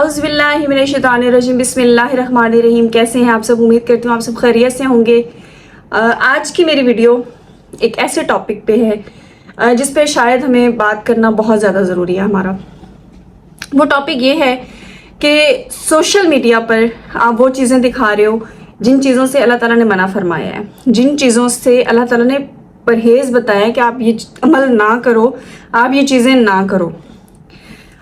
औज़ुबिल्लाहिमिनश्शैतानिर्रजीम बिस्मिल्लाहिर्रहमानिर्रहीम। कैसे हैं आप सब? उम्मीद करती हूँ आप सब खैरियत से होंगे। आज की मेरी वीडियो एक ऐसे टॉपिक पे है जिस पे शायद हमें बात करना बहुत ज़्यादा ज़रूरी है। हमारा वो टॉपिक ये है कि सोशल मीडिया पर आप वो चीज़ें दिखा रहे हो जिन चीज़ों से अल्लाह ताला ने मना फरमाया है, जिन चीज़ों से अल्लाह ताला ने परहेज़ बताया है कि आप ये अमल ना करो, आप ये चीज़ें ना करो।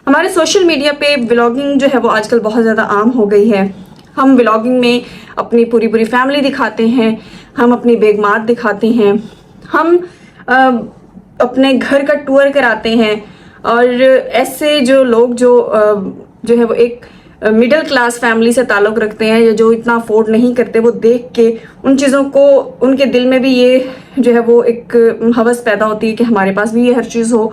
हमारे सोशल मीडिया पे व्लॉगिंग जो है वो आजकल बहुत ज़्यादा आम हो गई है। हम व्लॉगिंग में अपनी पूरी पूरी फैमिली दिखाते हैं, हम अपनी बेगमात दिखाते हैं, हम अपने घर का टूर कराते हैं। और ऐसे जो लोग जो है वो एक मिडिल क्लास फैमिली से ताल्लुक़ रखते हैं या जो इतना अफोर्ड नहीं करते, वो देख के उन चीज़ों को उनके दिल में भी ये जो है वो एक हवस पैदा होती है कि हमारे पास भी ये हर चीज़ हो।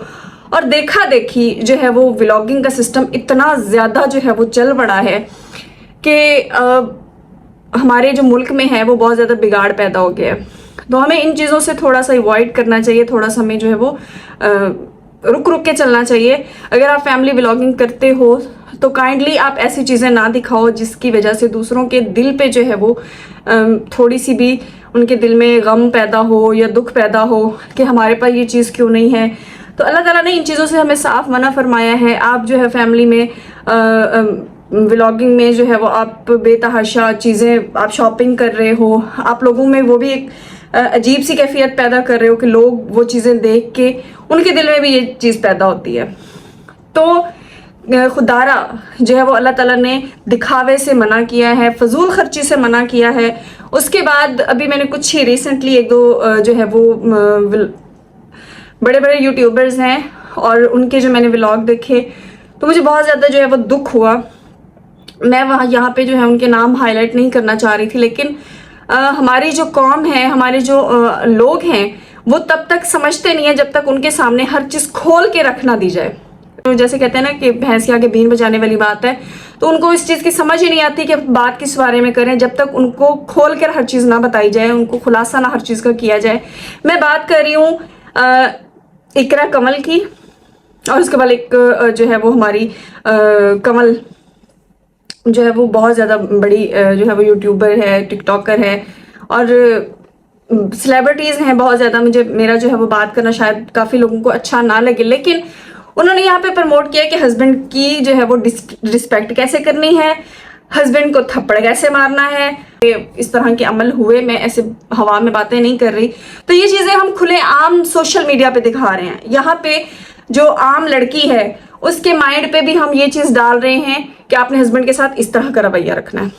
और देखा देखी जो है वो व्लॉगिंग का सिस्टम इतना ज़्यादा जो है वो चल पड़ा है कि हमारे जो मुल्क में है वो बहुत ज़्यादा बिगाड़ पैदा हो गया है। तो हमें इन चीज़ों से थोड़ा सा अवॉइड करना चाहिए, थोड़ा सा हमें जो है वो रुक रुक के चलना चाहिए। अगर आप फैमिली व्लॉगिंग करते हो तो काइंडली आप ऐसी चीज़ें ना दिखाओ जिसकी वजह से दूसरों के दिल पे जो है वो थोड़ी सी भी उनके दिल में गम पैदा हो या दुख पैदा हो कि हमारे पास ये चीज़ क्यों नहीं है। तो अल्लाह ताला ने इन चीज़ों से हमें साफ मना फरमाया है। आप जो है फैमिली में व्लॉगिंग में जो है वो आप बेतहाशा चीज़ें आप शॉपिंग कर रहे हो, आप लोगों में वो भी एक अजीब सी कैफियत पैदा कर रहे हो कि लोग वो चीज़ें देख के उनके दिल में भी ये चीज़ पैदा होती है। तो खुदारा जो है वो अल्लाह ताला ने दिखावे से मना किया है, फजूल खर्ची से मना किया है। उसके बाद अभी मैंने कुछ ही रिसेंटली एक दो जो है वो बड़े बड़े यूट्यूबर्स हैं और उनके जो मैंने व्लॉग देखे तो मुझे बहुत ज़्यादा जो है वो दुख हुआ। मैं वहाँ यहाँ पे जो है उनके नाम हाईलाइट नहीं करना चाह रही थी, लेकिन हमारी जो कौम है, हमारे जो लोग हैं वो तब तक समझते नहीं है जब तक उनके सामने हर चीज़ खोल के रख ना दी जाए। तो जैसे कहते हैं ना कि भैंस के आगे बीन बजाने वाली बात है, तो उनको इस चीज़ की समझ ही नहीं आती कि बात किस बारे में करें जब तक उनको खोल कर हर चीज़ ना बताई जाए, उनको खुलासा ना हर चीज़ का किया जाए। मैं बात कर रही हूँ इकरा कमल की, और उसके बाद एक जो है वो हमारी कमल जो है वो बहुत ज़्यादा बड़ी जो है वो यूट्यूबर है, टिकटॉकर है और सेलिब्रिटीज़ हैं बहुत ज़्यादा। मेरा जो है वो बात करना शायद काफ़ी लोगों को अच्छा ना लगे, लेकिन उन्होंने यहाँ पे प्रमोट किया कि हस्बैंड की जो है वो रिस्पेक्ट कैसे करनी है, हस्बैंड को थप्पड़ कैसे मारना है, इस तरह के अमल हुए। मैं ऐसे हवा में बातें नहीं कर रही। तो ये चीज़ें हम खुले आम सोशल मीडिया पे दिखा रहे हैं। यहाँ पे जो आम लड़की है उसके माइंड पे भी हम ये चीज़ डाल रहे हैं कि आपने हस्बैंड के साथ इस तरह का रवैया रखना है,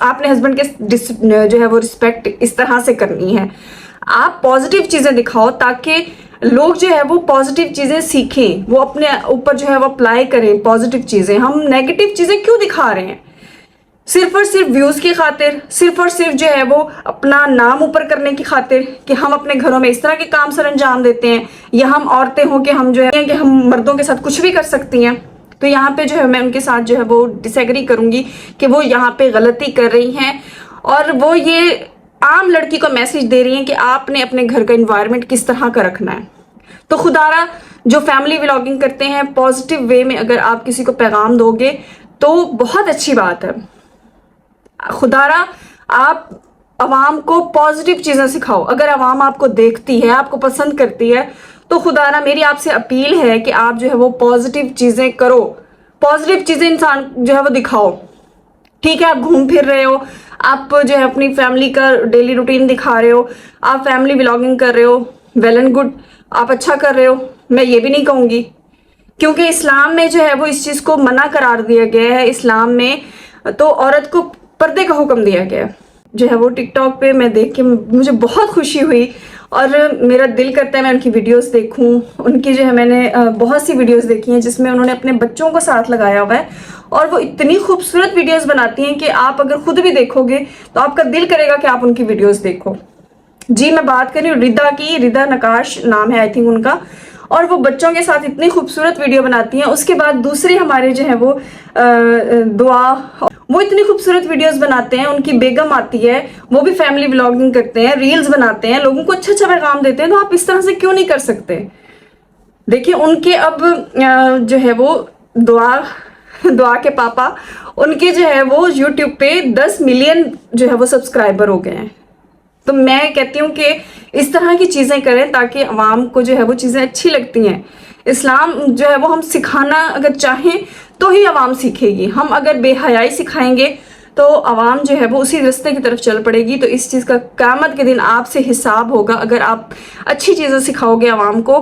आपने हस्बैंड के जो है वो रिस्पेक्ट इस तरह से करनी है। आप पॉजिटिव चीज़ें दिखाओ ताकि लोग जो है वो पॉजिटिव चीज़ें सीखें, वो अपने ऊपर जो है वो अप्लाई करें पॉजिटिव चीज़ें। हम नेगेटिव चीज़ें क्यों दिखा रहे हैं? सिर्फ और सिर्फ व्यूज़ की खातिर, सिर्फ और सिर्फ जो है वो अपना नाम ऊपर करने की खातिर कि हम अपने घरों में इस तरह के काम सर अंजाम देते हैं, या हम औरतें हों कि हम जो है कि हम मर्दों के साथ कुछ भी कर सकती हैं। तो यहाँ पे जो है मैं उनके साथ जो है वो डिसएग्री करूँगी कि वो यहाँ पे गलती कर रही हैं और वो ये आम लड़की को मैसेज दे रही हैं कि आपने अपने घर का इन्वायरमेंट किस तरह का रखना है। तो खुदारा जो फैमिली व्लॉगिंग करते हैं पॉजिटिव वे में अगर आप किसी को पैगाम दोगे तो बहुत अच्छी बात है। खुदारा आप अवाम को पॉजिटिव चीज़ें सिखाओ। अगर अवाम आपको देखती है, आपको पसंद करती है, तो खुदारा मेरी आपसे अपील है कि आप जो है वो पॉजिटिव चीज़ें करो, पॉजिटिव चीज़ें इंसान जो है वो दिखाओ। ठीक है, आप घूम फिर रहे हो, आप जो है अपनी फैमिली का डेली रूटीन दिखा रहे हो, आप फैमिली व्लॉगिंग कर रहे हो, वेल एंड गुड, आप अच्छा कर रहे हो, मैं ये भी नहीं कहूँगी, क्योंकि इस्लाम में जो है वो इस चीज़ को मना करार दिया गया है। इस्लाम में तो औरत को पर्दे का हुक्म दिया गया जो है वो। टिकटॉक पे मैं देख के मुझे बहुत खुशी हुई और मेरा दिल करता है मैं उनकी वीडियोस देखूं। उनकी जो है मैंने बहुत सी वीडियोस देखी हैं जिसमें उन्होंने अपने बच्चों को साथ लगाया हुआ है और वो इतनी खूबसूरत वीडियोस बनाती हैं कि आप अगर खुद भी देखोगे तो आपका दिल करेगा कि आप उनकी वीडियोस देखो। जी, मैं बात कर रही हूँ रिदा की, रिदा नकाश नाम है आई थिंक उनका, और वो बच्चों के साथ इतनी खूबसूरत वीडियो बनाती हैं। उसके बाद दूसरे हमारे जो है वो दुआ, वो इतनी खूबसूरत वीडियोस बनाते हैं। उनकी बेगम आती है, वो भी फैमिली व्लॉगिंग करते हैं, रील्स बनाते हैं, लोगों को अच्छा अच्छा पैगाम देते हैं। तो आप इस तरह से क्यों नहीं कर सकते? देखिए उनके अब जो है वो दुआ दुआ के पापा, उनके जो है वो यूट्यूब पे 10 मिलियन जो है वो सब्सक्राइबर हो गए हैं। तो मैं कहती हूँ कि इस तरह की चीज़ें करें ताकि अवाम को जो है वो चीज़ें अच्छी लगती हैं। इस्लाम जो है वो हम सिखाना अगर चाहें तो ही अवाम सीखेगी। हम अगर बेहयाई सिखाएंगे तो अवाम जो है वो उसी रास्ते की तरफ चल पड़ेगी। तो इस चीज़ का क़यामत के दिन आपसे हिसाब होगा। अगर आप अच्छी चीज़ें सिखाओगे अवाम को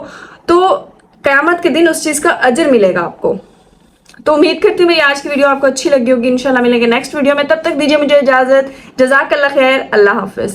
तो क़यामत के दिन उस चीज़ का अजर मिलेगा आपको। तो उम्मीद करती हूँ मेरी आज की वीडियो आपको अच्छी लगी होगी। इंशाल्लाह मिलेंगे नेक्स्ट वीडियो में, तब तक दीजिए मुझे इजाज़त। जज़ाकल्लाह खैर, अल्लाह हाफ़िज़।